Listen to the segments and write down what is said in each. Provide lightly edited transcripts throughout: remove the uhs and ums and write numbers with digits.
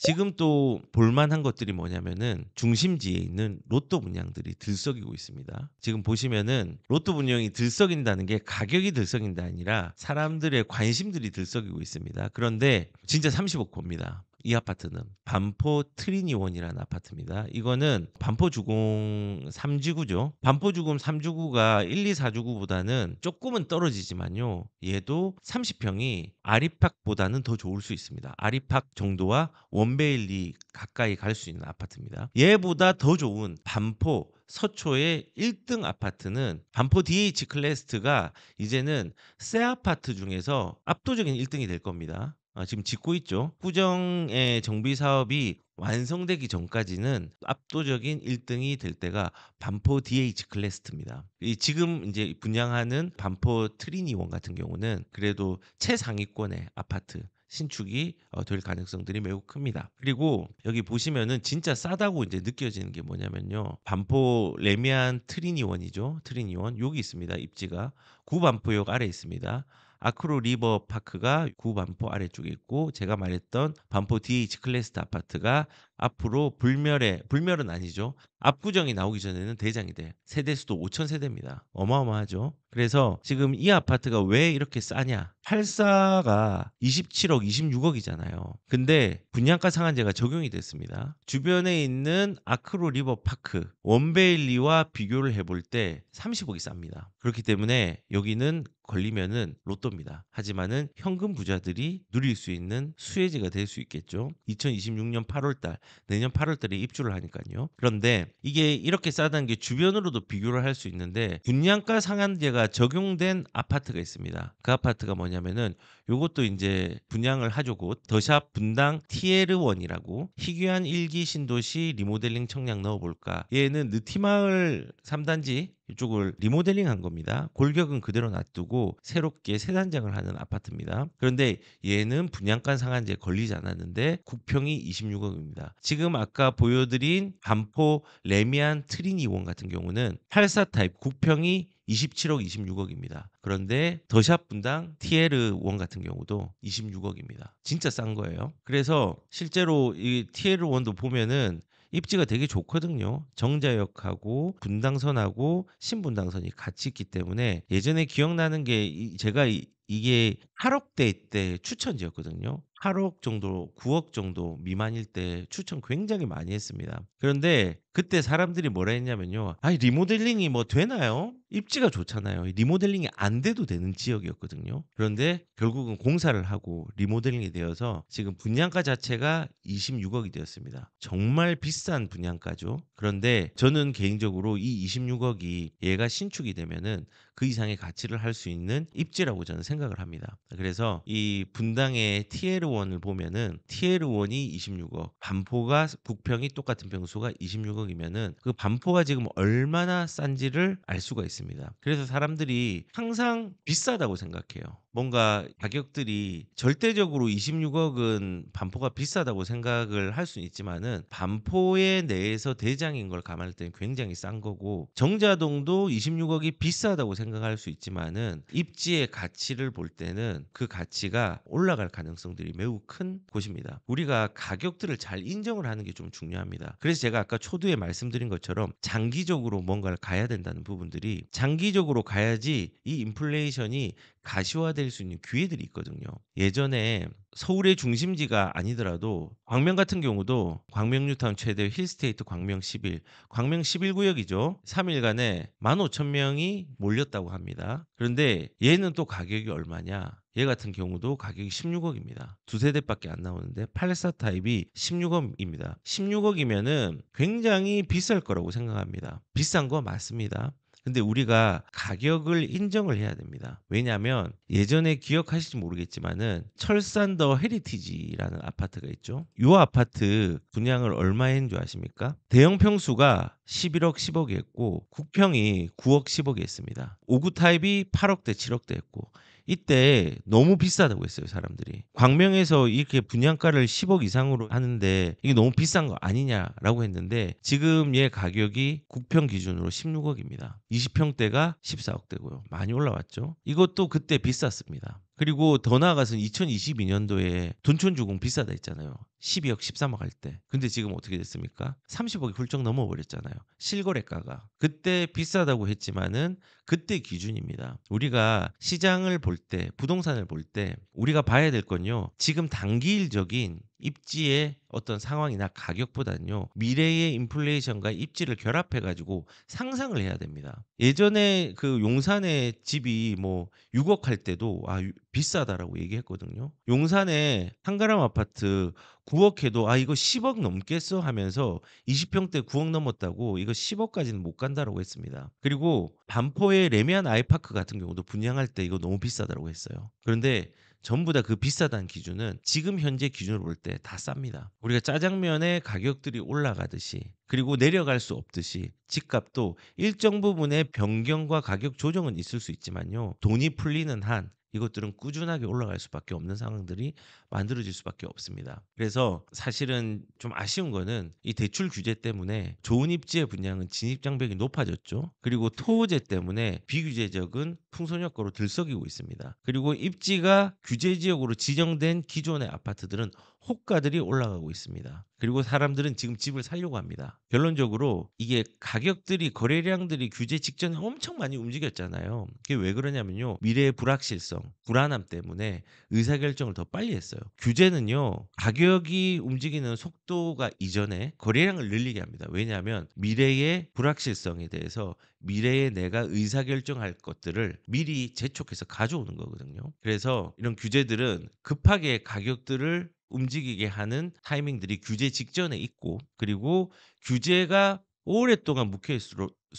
지금 또 볼만한 것들이 뭐냐면은 중심지에 있는 로또 분양들이 들썩이고 있습니다. 지금 보시면은 로또 분양이 들썩인다는 게 가격이 들썩인 게 아니라 사람들의 관심들이 들썩이고 있습니다. 그런데 진짜 30억 겁니다. 이 아파트는 반포 트리니원이라는 아파트입니다. 이거는 반포 주공 3지구죠. 반포 주공 3지구가 1, 2, 4지구보다는 조금은 떨어지지만요. 얘도 30평이 아리팍보다는 더 좋을 수 있습니다. 아리팍 정도와 원베일리 가까이 갈 수 있는 아파트입니다. 얘보다 더 좋은 반포 서초의 1등 아파트는 반포 DH 클래스트가 이제는 새 아파트 중에서 압도적인 1등이 될 겁니다. 지금 짓고 있죠. 구정의 정비 사업이 완성되기 전까지는 압도적인 1등이 될 때가 반포 DH 클래스트입니다. 이 지금 이제 분양하는 반포 트리니원 같은 경우는 그래도 최상위권의 아파트 신축이 될 가능성들이 매우 큽니다. 그리고 여기 보시면은 진짜 싸다고 이제 느껴지는 게 뭐냐면요. 반포 레미안 트리니원이죠. 트리니원 여기 있습니다. 입지가 구반포역 아래 있습니다. 아크로 리버 파크가 구반포 아래쪽에 있고 제가 말했던 반포 DH 클래스트 아파트가 앞으로 불멸은 아니죠. 압구정이 나오기 전에는 대장이 돼. 세대 수도 5천 세대입니다. 어마어마하죠. 그래서 지금 이 아파트가 왜 이렇게 싸냐? 84가 27억, 26억이잖아요. 근데 분양가 상한제가 적용이 됐습니다. 주변에 있는 아크로 리버 파크, 원베일리와 비교를 해볼 때 30억이 쌉니다. 그렇기 때문에 여기는 걸리면은 로또입니다. 하지만은 현금 부자들이 누릴 수 있는 수혜지가 될 수 있겠죠. 2026년 8월달, 내년 8월달에 입주를 하니까요. 그런데 이게 이렇게 싸다는 게 주변으로도 비교를 할 수 있는데 분양가 상한제가 적용된 아파트가 있습니다. 그 아파트가 뭐냐면은 요것도 이제 분양을 하죠 곧. 더샵 분당 TL1이라고 희귀한 일기 신도시 리모델링 청약 넣어볼까. 얘는 느티마을 3단지 이쪽을 리모델링한 겁니다. 골격은 그대로 놔두고 새롭게 새 단장을 하는 아파트입니다. 그런데 얘는 분양가 상한제에 걸리지 않았는데 국평이 26억입니다. 지금 아까 보여드린 반포 레미안 트리니원 같은 경우는 84 타입 국평이 27억, 26억입니다. 그런데 더샵 분당 TL1 같은 경우도 26억입니다. 진짜 싼 거예요. 그래서 실제로 이 TL1도 보면은 입지가 되게 좋거든요. 정자역하고 분당선하고 신분당선이 같이 있기 때문에 예전에 기억나는 게 제가 이게 8억대 때 추천지였거든요. 8억 정도, 9억 정도 미만일 때 추천 굉장히 많이 했습니다. 그런데 그때 사람들이 뭐라 했냐면요. 아니 리모델링이 뭐 되나요? 입지가 좋잖아요. 리모델링이 안 돼도 되는 지역이었거든요. 그런데 결국은 공사를 하고 리모델링이 되어서 지금 분양가 자체가 26억이 되었습니다. 정말 비싼 분양가죠. 그런데 저는 개인적으로 이 26억이 얘가 신축이 되면은 그 이상의 가치를 할 수 있는 입지라고 저는 생각을 합니다. 그래서 이 분당의 TL1을 보면은 TL1이 26억, 반포가 북평이 똑같은 평수가 26억이면은 그 반포가 지금 얼마나 싼지를 알 수가 있습니다. 그래서 사람들이 항상 비싸다고 생각해요. 뭔가 가격들이 절대적으로 26억은 반포가 비싸다고 생각을 할 수는 있지만은 반포에 내에서 대장인 걸 감안할 때는 굉장히 싼 거고 정자동도 26억이 비싸다고 생각할 수 있지만은 입지의 가치를 볼 때는 그 가치가 올라갈 가능성들이 매우 큰 곳입니다. 우리가 가격들을 잘 인정을 하는 게 좀 중요합니다. 그래서 제가 아까 초두에 말씀드린 것처럼 장기적으로 뭔가를 가야 된다는 부분들이 장기적으로 가야지 이 인플레이션이 가시화될 수 있는 기회들이 있거든요. 예전에 서울의 중심지가 아니더라도 광명 같은 경우도 광명 뉴타운 최대 힐스테이트 광명 11, 광명 11구역이죠. 3일간에 15,000명이 몰렸다고 합니다. 그런데 얘는 또 가격이 얼마냐? 얘 같은 경우도 가격이 16억입니다. 두 세대밖에 안 나오는데 84 타입이 16억입니다. 16억이면은 굉장히 비쌀 거라고 생각합니다. 비싼 거 맞습니다. 근데 우리가 가격을 인정을 해야 됩니다. 왜냐하면 예전에 기억하실지 모르겠지만은 철산 더 헤리티지라는 아파트가 있죠. 이 아파트 분양을 얼마에 했는 줄 아십니까? 대형 평수가 11억, 10억이 했고 국평이 9억, 10억이 했습니다. 5구 타입이 8억대, 7억대 했고 이때 너무 비싸다고 했어요, 사람들이. 광명에서 이렇게 분양가를 10억 이상으로 하는데 이게 너무 비싼 거 아니냐라고 했는데 지금 얘 가격이 국평 기준으로 16억입니다. 20평대가 14억대고요. 많이 올라왔죠. 이것도 그때 비쌌습니다. 그리고 더 나아가서는 2022 년도에 둔촌주공 비싸다 했잖아요. 12억 13억 할 때. 근데 지금 어떻게 됐습니까? 30억이 훌쩍 넘어 버렸잖아요. 실거래가가. 그때 비싸다고 했지만은 그때 기준입니다. 우리가 시장을 볼 때, 부동산을 볼 때 우리가 봐야 될 건요. 지금 단기일적인 입지의 어떤 상황이나 가격보다는요. 미래의 인플레이션과 입지를 결합해 가지고 상상을 해야 됩니다. 예전에 그 용산에 집이 뭐 6억 할 때도 비싸다라고 얘기했거든요. 용산에 한가람 아파트 9억 해도 '아 이거 10억 넘겠어?' 하면서 20 평대 9억 넘었다고 "이거 10억 까지는 못 간다."라고 했습니다. 그리고 반포의 레미안 아이파크 같은 경우도 분양할 때 "이거 너무 비싸다."라고 했어요. 그런데 전부 다 그 비싸다는 기준은 지금 현재 기준으로 볼 때 다 쌉니다. 우리가 짜장면의 가격들이 올라가듯이 그리고 내려갈 수 없듯이 집값도 일정 부분의 변경과 가격 조정은 있을 수 있지만요. 돈이 풀리는 한 이것들은 꾸준하게 올라갈 수밖에 없는 상황들이 만들어질 수밖에 없습니다. 그래서 사실은 좀 아쉬운 거는 이 대출 규제 때문에 좋은 입지의 분양은 진입 장벽이 높아졌죠. 그리고 토호제 때문에 비규제 지역은 풍선효과로 들썩이고 있습니다. 그리고 입지가 규제 지역으로 지정된 기존의 아파트들은 호가들이 올라가고 있습니다. 그리고 사람들은 지금 집을 사려고 합니다. 결론적으로 이게 가격들이 거래량들이 규제 직전에 엄청 많이 움직였잖아요. 그게 왜 그러냐면요. 미래의 불확실성, 불안함 때문에 의사결정을 더 빨리 했어요. 규제는요. 가격이 움직이는 속도가 이전에 거래량을 늘리게 합니다. 왜냐하면 미래의 불확실성에 대해서 미래에 내가 의사결정할 것들을 미리 재촉해서 가져오는 거거든요. 그래서 이런 규제들은 급하게 가격들을 움직이게 하는 타이밍들이 규제 직전에 있고 그리고 규제가 오랫동안 묵혀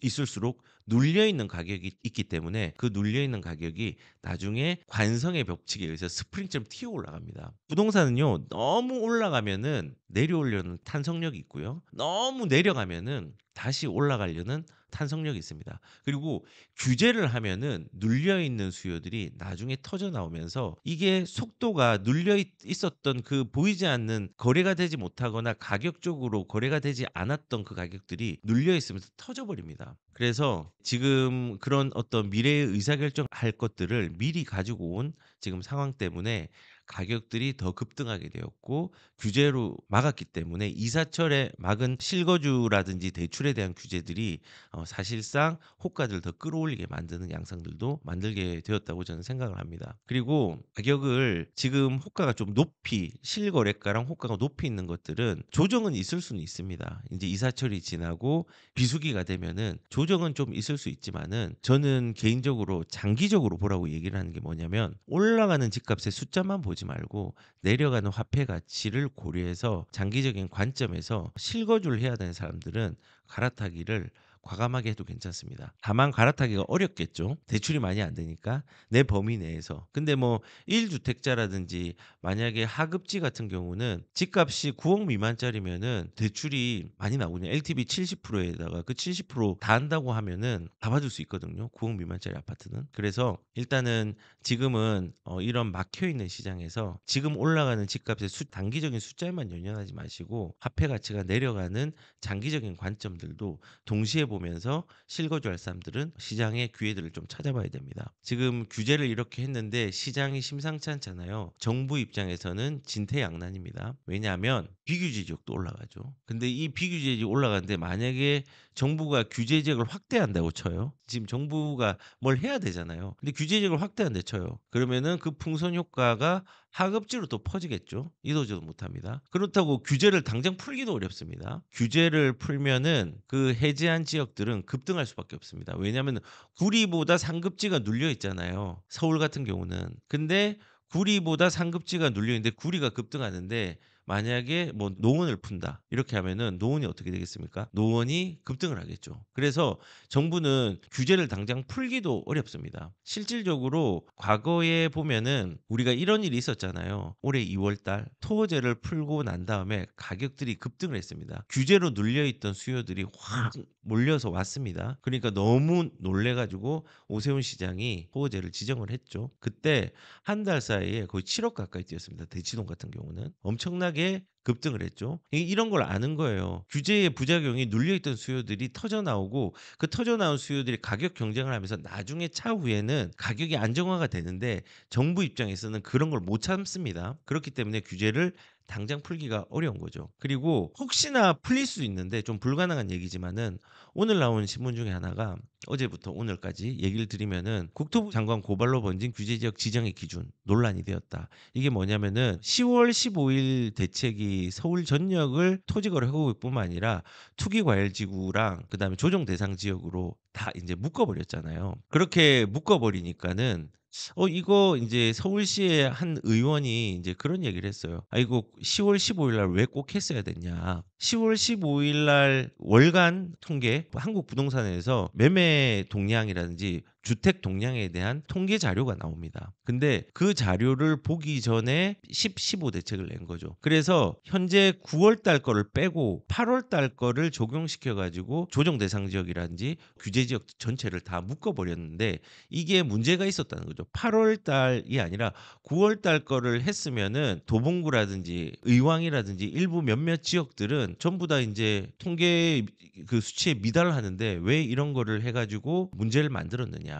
있을수록 눌려 있는 가격이 있기 때문에 그 눌려 있는 가격이 나중에 관성의 벽치기에 의해서 스프링처럼 튀어 올라갑니다. 부동산은요. 너무 올라가면은 내려오려는 탄성력이 있고요. 너무 내려가면은 다시 올라가려는 탄성력이 있습니다. 그리고 규제를 하면은 눌려 있는 수요들이 나중에 터져 나오면서 이게 속도가 눌려 있었던 그 보이지 않는 거래가 되지 못하거나 가격적으로 거래가 되지 않았던 그 가격들이 눌려 있으면서 터져 버립니다. 그래서 지금 그런 어떤 미래의 의사결정할 것들을 미리 가지고 온 지금 상황 때문에 가격들이 더 급등하게 되었고 규제로 막았기 때문에 이사철에 막은 실거주라든지 대출에 대한 규제들이 사실상 호가를 더 끌어올리게 만드는 양상들도 만들게 되었다고 저는 생각을 합니다. 그리고 가격을 지금 호가가 좀 높이 실거래가랑 호가가 높이 있는 것들은 조정은 있을 수는 있습니다. 인제 이사철이 지나고 비수기가 되면은 조정은 좀 있을 수 있지만은 저는 개인적으로 장기적으로 보라고 얘기를 하는 게 뭐냐면 올라가는 집값의 숫자만 보지 말고 내려가는 화폐 가치를 고려해서 장기적인 관점에서 실거주를 해야 되는 사람들은 갈아타기를 과감하게 해도 괜찮습니다. 다만 갈아타기가 어렵겠죠. 대출이 많이 안 되니까 내 범위 내에서. 근데 뭐 1 주택자라든지 만약에 하급지 같은 경우는 집값이 9억 미만짜리면은 대출이 많이 나오거든요. LTV 70% 에다가 그 70%다 한다고 하면은 다 받을 수 있거든요. 9억 미만짜리 아파트는. 그래서 일단은 지금은 이런 막혀 있는 시장에서 지금 올라가는 집값의 단기적인 숫자에만 연연하지 마시고 화폐 가치가 내려가는 장기적인 관점들도 동시에 보면서 실거주할 사람들은 시장의 기회들을 좀 찾아봐야 됩니다. 지금 규제를 이렇게 했는데 시장이 심상치 않잖아요. 정부 입장에서는 진퇴양난입니다. 왜냐하면 비규제 지역도 올라가죠. 근데 이 비규제 지역 올라가는데 만약에 정부가 규제 지역을 확대한다고 쳐요. 지금 정부가 뭘 해야 되잖아요. 근데 규제 지역을 확대한다 쳐요. 그러면은 그 풍선 효과가 하급지로 또 퍼지겠죠. 이도저도 못합니다. 그렇다고 규제를 당장 풀기도 어렵습니다. 규제를 풀면은 그 해제한 지역들은 급등할 수밖에 없습니다. 왜냐하면 구리보다 상급지가 눌려 있잖아요. 서울 같은 경우는. 근데 구리보다 상급지가 눌려 있는데 구리가 급등하는데 만약에 뭐 노원을 푼다 이렇게 하면은 노원이 어떻게 되겠습니까? 노원이 급등을 하겠죠. 그래서 정부는 규제를 당장 풀기도 어렵습니다. 실질적으로 과거에 보면은 우리가 이런 일이 있었잖아요. 올해 2월 달 토어제를 풀고 난 다음에 가격들이 급등을 했습니다. 규제로 눌려 있던 수요들이 확 몰려서 왔습니다. 그러니까 너무 놀래 가지고 오세훈 시장이 토어제를 지정을 했죠. 그때 한 달 사이에 거의 7억 가까이 뛰었습니다. 대치동 같은 경우는. 엄청나게 급등을 했죠. 이런 걸 아는 거예요. 규제의 부작용이 눌려있던 수요들이 터져 나오고 그 터져 나온 수요들이 가격 경쟁을 하면서 나중에 차후에는 가격이 안정화가 되는데 정부 입장에서는 그런 걸 못 참습니다. 그렇기 때문에 규제를 당장 풀기가 어려운 거죠. 그리고 혹시나 풀릴 수 있는데 좀 불가능한 얘기지만은 오늘 나온 신문 중에 하나가 어제부터 오늘까지 얘기를 드리면은 국토부 장관 고발로 번진 규제 지역 지정의 기준 논란이 되었다. 이게 뭐냐면은 10월 15일 대책이 서울 전역을 토지거래 허구뿐만 아니라 투기과열지구랑 그다음에 조정 대상 지역으로 다 이제 묶어 버렸잖아요. 그렇게 묶어 버리니까는 이거 인제 서울시의 한 의원이 인제 그런 얘기를 했어요. "아 이거 10월 15일 날 왜 꼭 했어야 됐냐." 10월 15일 날 월간 통계 한국 부동산에서 매매 동향이라든지 주택 동향에 대한 통계 자료가 나옵니다. 근데 그 자료를 보기 전에 15 대책을 낸 거죠. 그래서 현재 9월 달 거를 빼고 8월 달 거를 적용시켜 가지고 조정 대상 지역이라든지 규제 지역 전체를 다 묶어 버렸는데 이게 문제가 있었다는 거죠. 8월 달이 아니라 9월 달 거를 했으면은 도봉구라든지 의왕이라든지 일부 몇몇 지역들은 전부 다 인제 통계 그 수치에 미달을 하는데 왜 이런 거를 해 가지고 문제를 만들었느냐.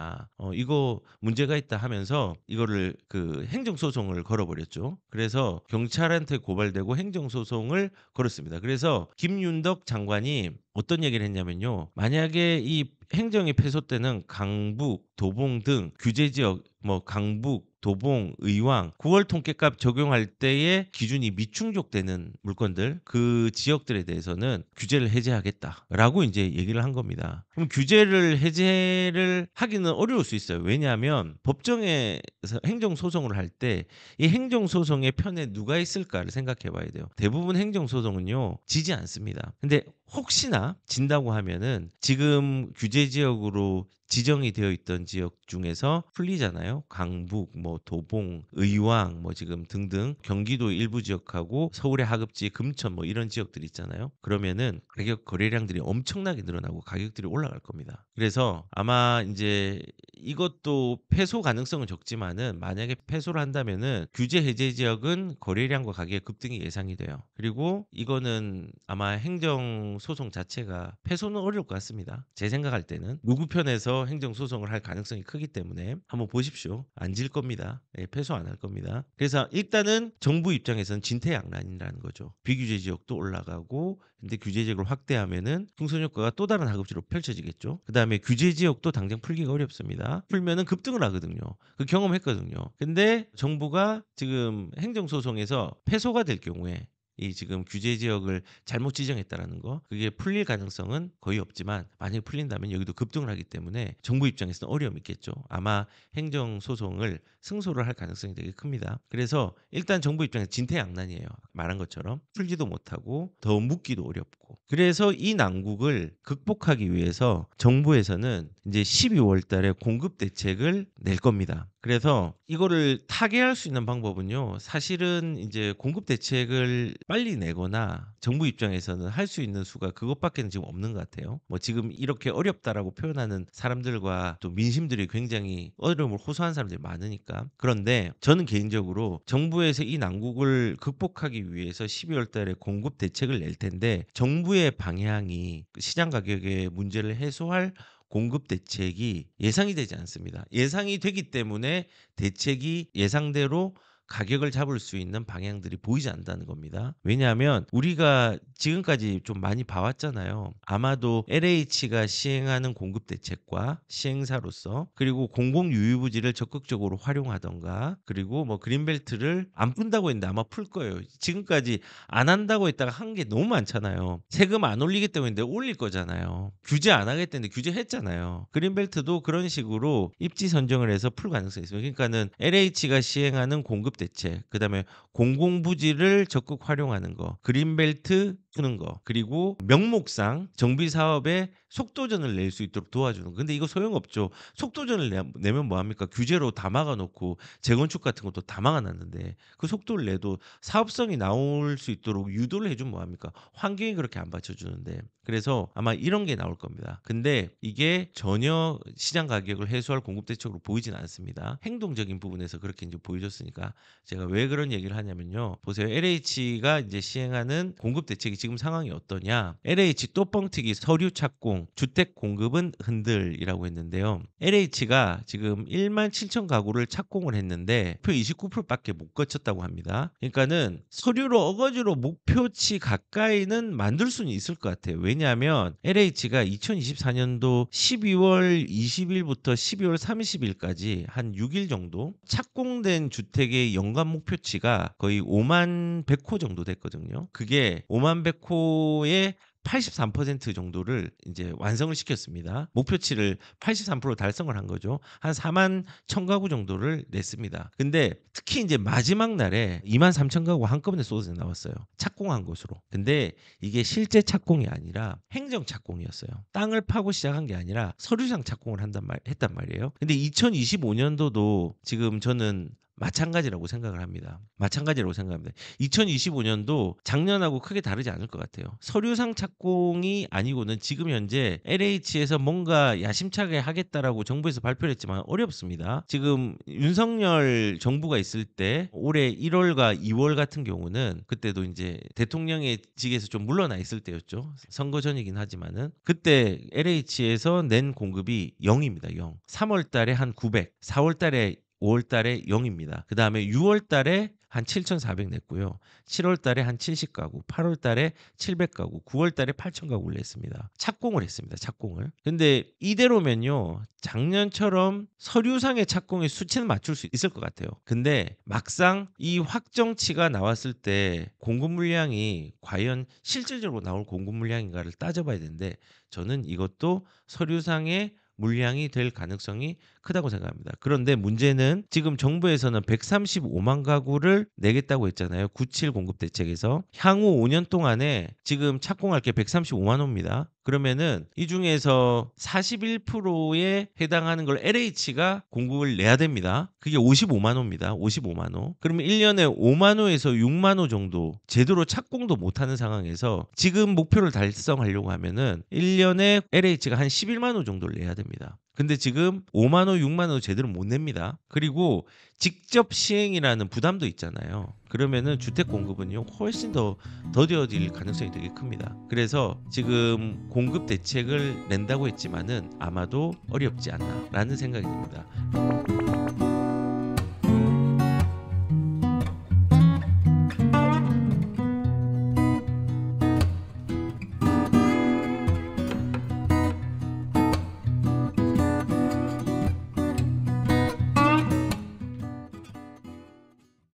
이거 문제가 있다 하면서 이거를 그 행정 소송을 걸어 버렸죠. 그래서 경찰한테 고발되고 행정 소송을 걸었습니다. 그래서 김윤덕 장관이 어떤 얘기를 했냐면요. 만약에 이 행정이 폐소되는 강북, 도봉 등 규제 지역 뭐 강북, 도봉, 의왕 9월 통계값 적용할 때의 기준이 미충족되는 물건들 그 지역들에 대해서는 규제를 해제하겠다라고 인제 얘기를 한 겁니다. 그럼 규제를 해제를 하기는 어려울 수 있어요. 왜냐하면 법정에서 행정 소송을 할 때 이 행정 소송의 편에 누가 있을까를 생각해 봐야 돼요. 대부분 행정 소송은요 지지 않습니다. 근데 혹시나 진다고 하면은 지금 규제 지역으로 지정이 되어 있던 지역 중에서 풀리잖아요. 강북, 뭐 도봉, 의왕 뭐 지금 등등 경기도 일부 지역하고 서울의 하급지, 금천 뭐 이런 지역들 있잖아요. 그러면은 가격 거래량들이 엄청나게 늘어나고 가격들이 올라갈 겁니다. 그래서 아마 인제 이것도 패소 가능성은 적지만은 만약에 패소를 한다면은 규제 해제 지역은 거래량과 가격 급등이 예상이 돼요. 그리고 이거는 아마 행정 소송 자체가 패소는 어려울 것 같습니다. 제 생각할 때는 누구 편에서 행정 소송을 할 가능성이 크기 때문에 한번 보십시오. 안 질 겁니다. 예, 패소 안 할 겁니다. 그래서 일단은 정부 입장에서는 진퇴양난이라는 거죠. 비규제 지역도 올라가고 근데 규제 지역을 확대하면은 풍선 효과가 또 다른 하급지로 펼쳐지겠죠. 그다음에 규제 지역도 당장 풀기가 어렵습니다. 풀면은 급등을 하거든요. 그 경험했거든요. 근데 정부가 지금 행정 소송에서 패소가 될 경우에 이 지금 규제 지역을 잘못 지정했다라는 거 그게 풀릴 가능성은 거의 없지만 만약에 풀린다면 여기도 급등을 하기 때문에 정부 입장에서는 어려움이 있겠죠. 아마 행정 소송을 승소를 할 가능성이 되게 큽니다. 그래서 일단 정부 입장에서 진퇴양난이에요. 말한 것처럼 풀지도 못하고 더 묻기도 어렵고. 그래서 이 난국을 극복하기 위해서 정부에서는 이제 12월 달에 공급 대책을 낼 겁니다. 그래서 이거를 타개할 수 있는 방법은요. 사실은 이제 공급 대책을 빨리 내거나 정부 입장에서는 할 수 있는 수가 그것밖에는 지금 없는 것 같아요. 뭐 지금 이렇게 어렵다라고 표현하는 사람들과 또 민심들이 굉장히 어려움을 호소하는 사람들이 많으니까. 그런데 저는 개인적으로 정부에서 이 난국을 극복하기 위해서 12월 달에 공급 대책을 낼 텐데 정부의 방향이 그 시장 가격의 문제를 해소할 공급 대책이 예상이 되지 않습니다. 예상이 되기 때문에 대책이 예상대로 가격을 잡을 수 있는 방향들이 보이지 않는다는 겁니다. 왜냐하면 우리가 지금까지 좀 많이 봐왔잖아요. 아마도 LH가 시행하는 공급 대책과 시행사로서 그리고 공공유휴부지를 적극적으로 활용하던가 그리고 뭐 그린벨트를 안 푼다고 했는데 아마 풀 거예요. 지금까지 안 한다고 했다가 한 게 너무 많잖아요. 세금 안 올리기 때문에 올릴 거잖아요. 규제 안 하겠다는데 규제했잖아요. 그린벨트도 그런 식으로 입지 선정을 해서 풀 가능성이 있어요. 그러니까는 LH가 시행하는 공급 대책, 그다음에 공공부지를 적극 활용하는 거, 그린벨트 푸는 거, 그리고 명목상 정비 사업에 속도전을 낼 수 있도록 도와주는 거. 근데 이거 소용없죠. 속도전을 내면 뭐 합니까? 규제로 다 막아 놓고 재건축 같은 것도 다 막아 놨는데 그 속도를 내도 사업성이 나올 수 있도록 유도를 해 주면 뭐 합니까? 환경이 그렇게 안 받쳐 주는데. 그래서 아마 이런 게 나올 겁니다. 근데 이게 전혀 시장 가격을 해소할 공급 대책으로 보이진 않습니다. 행동적인 부분에서 그렇게 이제 보여줬으니까 제가 왜 그런 얘기를 하냐면요. 보세요. LH가 이제 시행하는 공급 대책이 지금 상황이 어떠냐. LH 또 뻥튀기 서류 착공, 주택 공급은 흔들이라고 했는데요. LH가 지금 1만 7천 가구를 착공을 했는데 목표 29%밖에 못 거쳤다고 합니다. 그러니까는 서류로 어거지로 목표치 가까이는 만들 수는 있을 것 같아요. 왜냐하면 LH가 2024년도 12월 20일부터 12월 30일까지 한 6일 정도 착공된 주택의 연간 목표치가 거의 5만 100호 정도 됐거든요. 그게 5만 100호의 83% 정도를 이제 완성을 시켰습니다. 목표치를 83% 달성을 한 거죠. 한 4만 1천 가구 정도를 냈습니다. 근데 특히 이제 마지막 날에 2만 3천 가구 한꺼번에 쏟아져 나왔어요. 착공한 것으로. 근데 이게 실제 착공이 아니라 행정 착공이었어요. 땅을 파고 시작한 게 아니라 서류상 착공을 했단 말이에요. 근데 2025년도도 지금 저는 마찬가지라고 생각을 합니다. 마찬가지라고 생각합니다. 2025년도 작년하고 크게 다르지 않을 것 같아요. 서류상 착공이 아니고는 지금 현재 LH에서 뭔가 야심차게 하겠다라고 정부에서 발표를 했지만 어렵습니다. 지금 윤석열 정부가 있을 때 올해 1월과 2월 같은 경우는 그때도 이제 대통령의 직에서 좀 물러나 있을 때였죠. 선거 전이긴 하지만은 그때 LH에서 낸 공급이 0입니다. 0. 3월 달에 한 900, 4월 달에 5월 달에 0입니다. 그다음에 6월 달에 한 7,400 냈고요. 7월 달에 한 70가구, 8월 달에 700가구, 9월 달에 8,000가구를 냈습니다. 착공을 했습니다. 착공을. 근데 이대로면요. 작년처럼 서류상의 착공의 수치는 맞출 수 있을 것 같아요. 근데 막상 이 확정치가 나왔을 때 공급 물량이 과연 실질적으로 나올 공급 물량인가를 따져봐야 되는데 저는 이것도 서류상의 물량이 될 가능성이 크다고 생각합니다. 그런데 문제는 지금 정부에서는 135만 가구를 내겠다고 했잖아요. 97 공급 대책에서 향후 5년 동안에 지금 착공할 게 135만 호입니다. 그러면은 이 중에서 41%에 해당하는 걸 LH가 공급을 내야 됩니다. 그게 55만 호입니다. 55만 호. 그러면 1년에 5만 호에서 6만 호 정도 제대로 착공도 못하는 상황에서 지금 목표를 달성하려고 하면은 1년에 LH가 한 11만 호 정도를 내야 됩니다. 근데 지금 5만 호, 6만 호 제대로 못 냅니다. 그리고 직접 시행이라는 부담도 있잖아요. 그러면은 주택 공급은요 훨씬 더 더뎌질 가능성이 되게 큽니다. 그래서 지금 공급 대책을 낸다고 했지만은 아마도 어렵지 않나라는 생각이 듭니다.